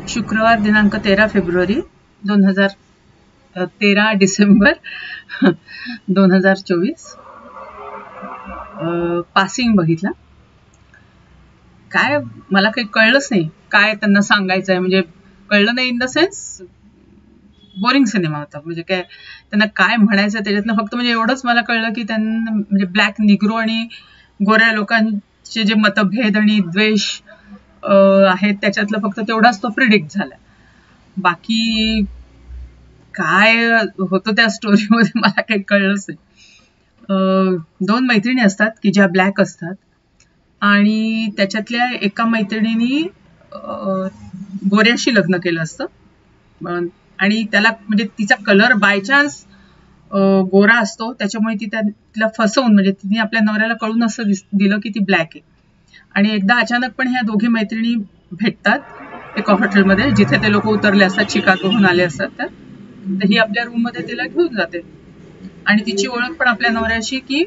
शुक्रवार दिनांक 13 February 13 December 2024 passing बघितला. काय मला काही कळलंच नाही काय त्यांना सांगायचं आहे, म्हणजे कळलं नाही in the sense boring cinema होता. म्हणजे काय त्यांना काय म्हणायचं त्याच्यातनं फक्त म्हणजे एवढंच मला कळलं की त्यांना म्हणजे ब्लॅक निग्रो आणि गोऱ्या लोकांचे जे मतभेद आणि द्वेष आहेत त्याच्यातलं फक्त तेवढाच तो प्रिडिक्ट झाला. बाकी काय होतं त्या स्टोरीमध्ये मला काही कळलंच नाही. 2 मैत्रिणी असतात की ज्या ब्लॅक असतात आणि त्याच्यातल्या एका मैत्रिणीनी गोऱ्याशी लग्न केलं असतं आणि त्याला म्हणजे तिचा कलर बाय चान्स गोरा असतो, त्याच्यामुळे तिला फसवून म्हणजे तिने आपल्या नवऱ्याला कळून असं दिलं की ती ब्लॅक आहे. आणि एकदा अचानक पण ह्या दोघी मैत्रिणी भेटतात एका हॉटेलमध्ये जिथे ते लोक उतरले असतात, शिकागोहून आले असतात. तर ही आपल्या रूम मध्ये तिला घेऊन जाते आणि तिची ओळख पण आपल्या नवऱ्याशी की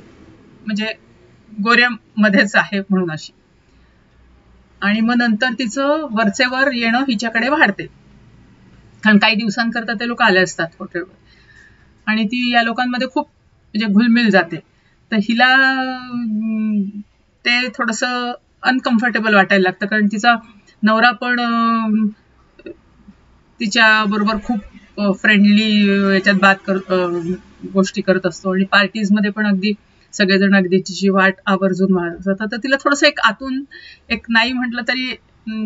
म्हणजे गोऱ्यामध्येच आहे म्हणून अशी. आणि मग नंतर तिचं वरचेवर येणं हिच्याकडे वाढते, कारण काही दिवसांकरता ते लोक आले असतात हॉटेलवर आणि ती या लोकांमध्ये खूप म्हणजे घुलमिल जाते. तर हिला ते थोडंसं अनकम्फर्टेबल वाटायला लागतं, कारण तिचा नवरा पण तिच्या बरोबर खूप फ्रेंडली याच्यात गोष्टी करत असतो आणि पार्टीजमध्ये पण अगदी सगळेजण अगदी तिची वाट आवर्जून वाढत जातात. तर तिला थोडंसं एक आतून एक नाही म्हटलं तरी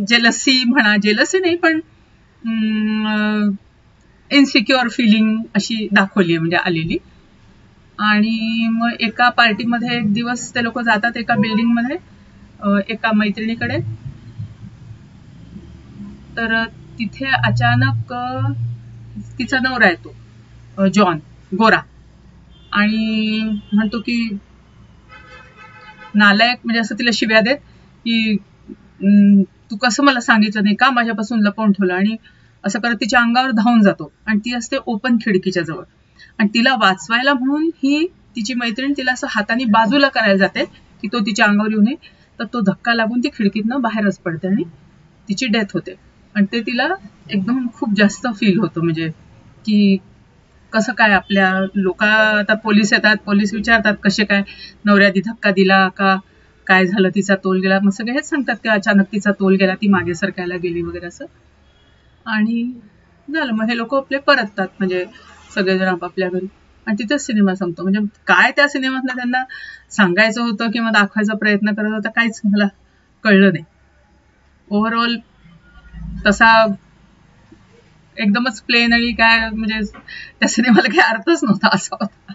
जेलसी म्हणा, जेलसी नाही पण इनसिक्युअर फिलिंग अशी दाखवली म्हणजे आलेली. आणि मग एका पार्टीमध्ये एक दिवस ते लोक जातात एका बिल्डिंगमध्ये एका मैत्रिणीकडे. तर तिथे अचानक तिचा नवरा येतो जॉन गोरा आणि म्हणतो की नालायक, म्हणजे असं तिला शिव्या देत की तू कसं मला सांगितलं नाही का, माझ्यापासून लपवून ठेवलं. आणि असं करत तिच्या अंगावर धावून जातो आणि ती असते ओपन खिडकीच्या जवळ आणि तिला वाचवायला म्हणून ही तिची मैत्रीण तिला असं हाताने बाजूला करायला जाते की तो तिच्या अंगावर येऊ नये. तर तो धक्का लागून ती खिडकीतनं बाहेरच पडते आणि तिची डेथ होते. आणि ते तिला एकदम खूप जास्त फील होतं, म्हणजे की कसं काय आपल्या आता पोलीस येतात, पोलीस विचारतात कसे काय नवऱ्याने धक्का दिला का काय झालं, तिचा तोल गेला. मग सगळे हेच सांगतात की अचानक तिचा तोल गेला, ती मागे सरकायला गेली वगैरे असं. आणि झालं मग हे लोक आपले परततात म्हणजे सगळेजण आपापल्या घरी आणि तिथेच सिनेमा संपतो. म्हणजे काय त्या सिनेमातनं त्यांना सांगायचं होतं किंवा दाखवायचा प्रयत्न करत होता काहीच मला कळलं नाही. ओव्हरऑल तसा एकदमच प्लेन आणि काय म्हणजे त्या सिनेमाला काही अर्थच नव्हता असा होता.